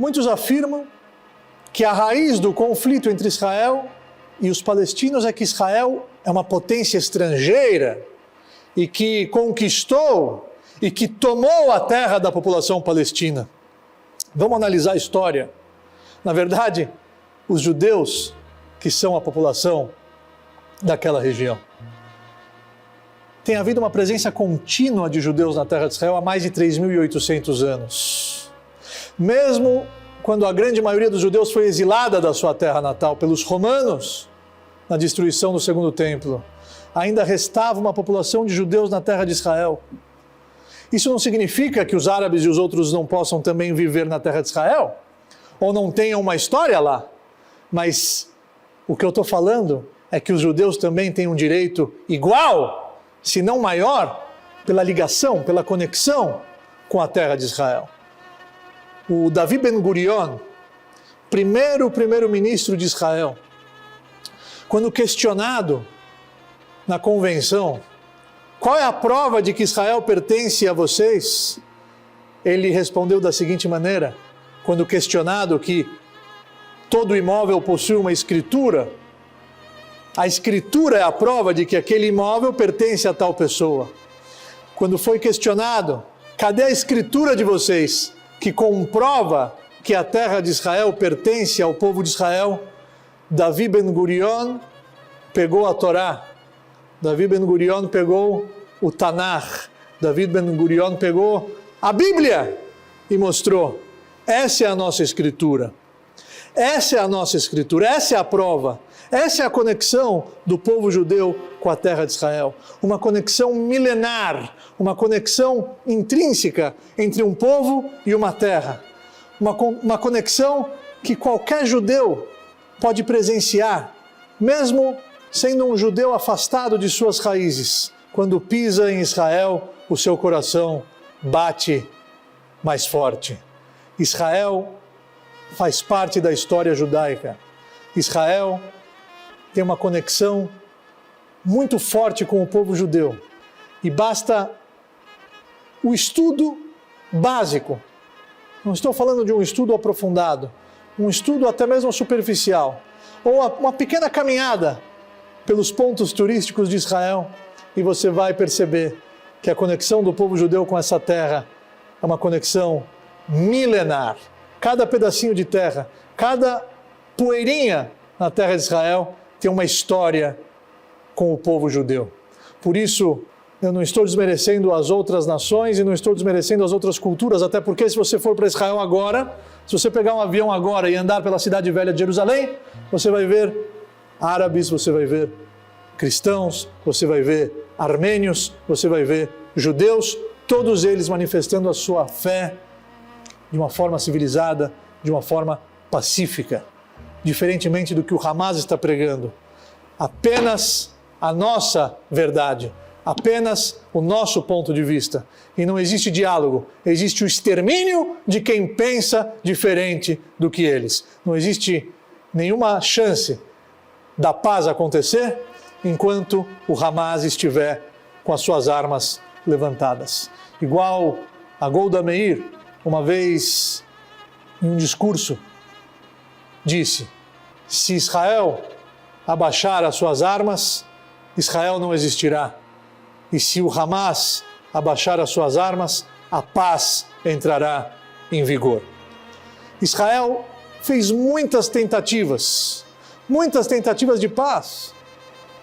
Muitos afirmam que a raiz do conflito entre Israel e os palestinos é que Israel é uma potência estrangeira e que conquistou e que tomou a terra da população palestina. Vamos analisar a história. Na verdade, os judeus que são a população daquela região. Tem havido uma presença contínua de judeus na terra de Israel há mais de 3.800 anos. Mesmo quando a grande maioria dos judeus foi exilada da sua terra natal pelos romanos, na destruição do segundo templo, ainda restava uma população de judeus na terra de Israel. Isso não significa que os árabes e os outros não possam também viver na terra de Israel, ou não tenham uma história lá, mas o que eu estou falando é que os judeus também têm um direito igual, se não maior, pela ligação, pela conexão com a terra de Israel. O Davi Ben-Gurion, primeiro-ministro de Israel, quando questionado na convenção, qual é a prova de que Israel pertence a vocês? Ele respondeu da seguinte maneira, quando questionado que todo imóvel possui uma escritura, a escritura é a prova de que aquele imóvel pertence a tal pessoa. Quando foi questionado, cadê a escritura de vocês que comprova que a terra de Israel pertence ao povo de Israel? Davi Ben-Gurion pegou a Torá, Davi Ben-Gurion pegou o Tanakh, Davi Ben-Gurion pegou a Bíblia e mostrou, essa é a nossa escritura, essa é a nossa escritura, essa é a prova, essa é a conexão do povo judeu com a terra de Israel, uma conexão milenar, uma conexão intrínseca entre um povo e uma terra, uma conexão que qualquer judeu pode presenciar, mesmo sendo um judeu afastado de suas raízes. Quando pisa em Israel, o seu coração bate mais forte. Israel faz parte da história judaica. Israel tem uma conexão muito forte com o povo judeu. E basta o estudo básico. Não estou falando de um estudo aprofundado, um estudo até mesmo superficial, ou uma pequena caminhada pelos pontos turísticos de Israel, e você vai perceber que a conexão do povo judeu com essa terra é uma conexão milenar. Cada pedacinho de terra, cada poeirinha na terra de Israel tem uma história com o povo judeu. Por isso, eu não estou desmerecendo as outras nações e não estou desmerecendo as outras culturas, até porque se você for para Israel agora, se você pegar um avião agora e andar pela cidade velha de Jerusalém, você vai ver árabes, você vai ver cristãos, você vai ver armênios, você vai ver judeus, todos eles manifestando a sua fé de uma forma civilizada, de uma forma pacífica, diferentemente do que o Hamas está pregando. Apenas a nossa verdade, apenas o nosso ponto de vista. E não existe diálogo, existe o extermínio de quem pensa diferente do que eles. Não existe nenhuma chance da paz acontecer enquanto o Hamas estiver com as suas armas levantadas. Igual a Golda Meir, uma vez em um discurso, disse: se Israel abaixar as suas armas, Israel não existirá. E se o Hamas abaixar as suas armas, a paz entrará em vigor. Israel fez muitas tentativas de paz.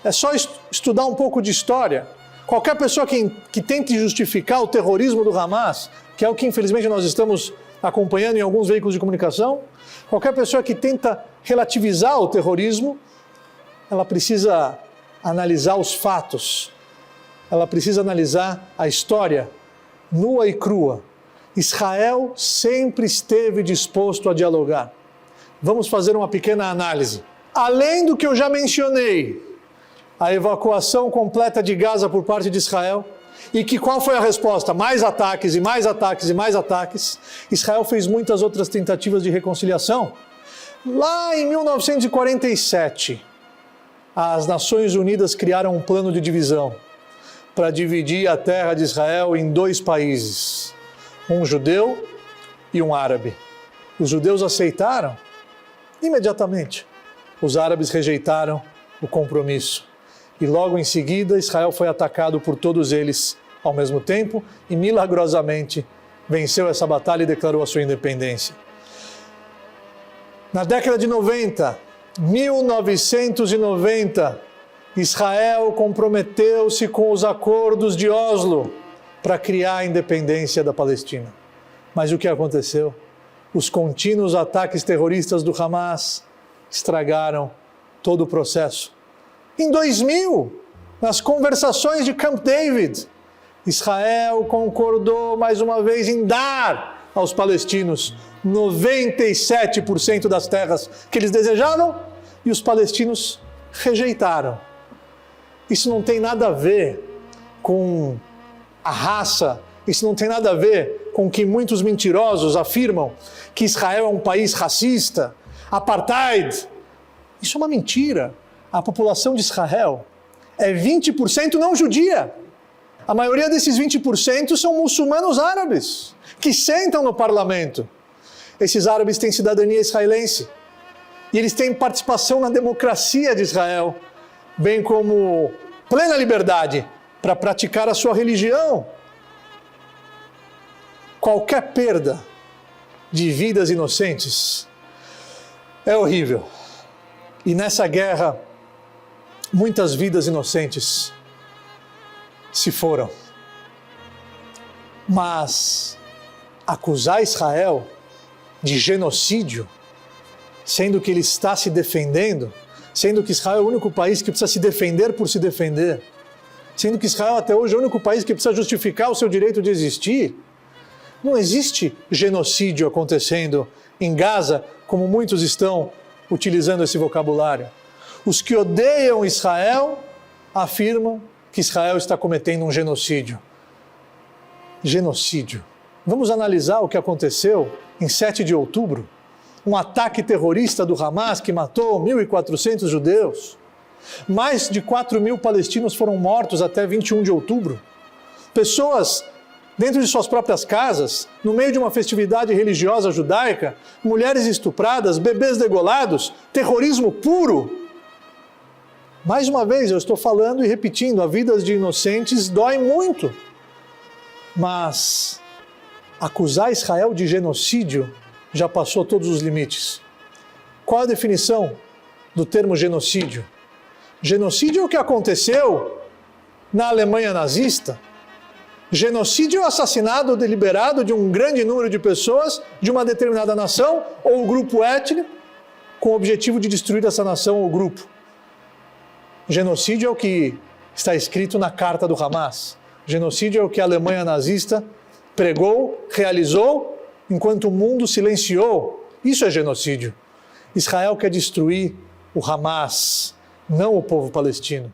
É só estudar um pouco de história. Qualquer pessoa que tente justificar o terrorismo do Hamas, que é o que infelizmente nós estamos acompanhando em alguns veículos de comunicação, qualquer pessoa que tenta relativizar o terrorismo, ela precisa analisar os fatos, ela precisa analisar a história nua e crua. Israel sempre esteve disposto a dialogar. Vamos fazer uma pequena análise. Além do que eu já mencionei, a evacuação completa de Gaza por parte de Israel, e que qual foi a resposta? Mais ataques e mais ataques e mais ataques. Israel fez muitas outras tentativas de reconciliação. Lá em 1947, as Nações Unidas criaram um plano de divisão para dividir a terra de Israel em dois países, um judeu e um árabe. Os judeus aceitaram imediatamente. Os árabes rejeitaram o compromisso. E logo em seguida, Israel foi atacado por todos eles ao mesmo tempo e milagrosamente venceu essa batalha e declarou a sua independência. Na década de 90, 1990, Israel comprometeu-se com os acordos de Oslo para criar a independência da Palestina. Mas o que aconteceu? Os contínuos ataques terroristas do Hamas estragaram todo o processo. Em 2000, nas conversações de Camp David, Israel concordou mais uma vez em dar aos palestinos 97% das terras que eles desejavam e os palestinos rejeitaram. Isso não tem nada a ver com a raça, isso não tem nada a ver com o que muitos mentirosos afirmam, que Israel é um país racista, apartheid. Isso é uma mentira. A população de Israel é 20% não judia. A maioria desses 20% são muçulmanos árabes, que sentam no parlamento. Esses árabes têm cidadania israelense. E eles têm participação na democracia de Israel, bem como plena liberdade para praticar a sua religião. Qualquer perda de vidas inocentes é horrível. E nessa guerra, muitas vidas inocentes se foram. Mas acusar Israel de genocídio, sendo que ele está se defendendo, sendo que Israel é o único país que precisa se defender por se defender, sendo que Israel até hoje é o único país que precisa justificar o seu direito de existir, não existe genocídio acontecendo em Gaza, como muitos estão utilizando esse vocabulário. Os que odeiam Israel afirmam que Israel está cometendo um genocídio. Genocídio. Vamos analisar o que aconteceu em 7 de outubro, um ataque terrorista do Hamas que matou 1.400 judeus. Mais de 4.000 palestinos foram mortos até 21 de outubro. Pessoas dentro de suas próprias casas, no meio de uma festividade religiosa judaica, mulheres estupradas, bebês degolados, terrorismo puro. Mais uma vez, eu estou falando e repetindo, a vida de inocentes dói muito. Mas acusar Israel de genocídio já passou todos os limites. Qual a definição do termo genocídio? Genocídio é o que aconteceu na Alemanha nazista. Genocídio é o assassinato deliberado de um grande número de pessoas de uma determinada nação ou grupo étnico com o objetivo de destruir essa nação ou grupo. Genocídio é o que está escrito na carta do Hamas. Genocídio é o que a Alemanha nazista pregou, realizou, enquanto o mundo silenciou. Isso é genocídio. Israel quer destruir o Hamas, não o povo palestino.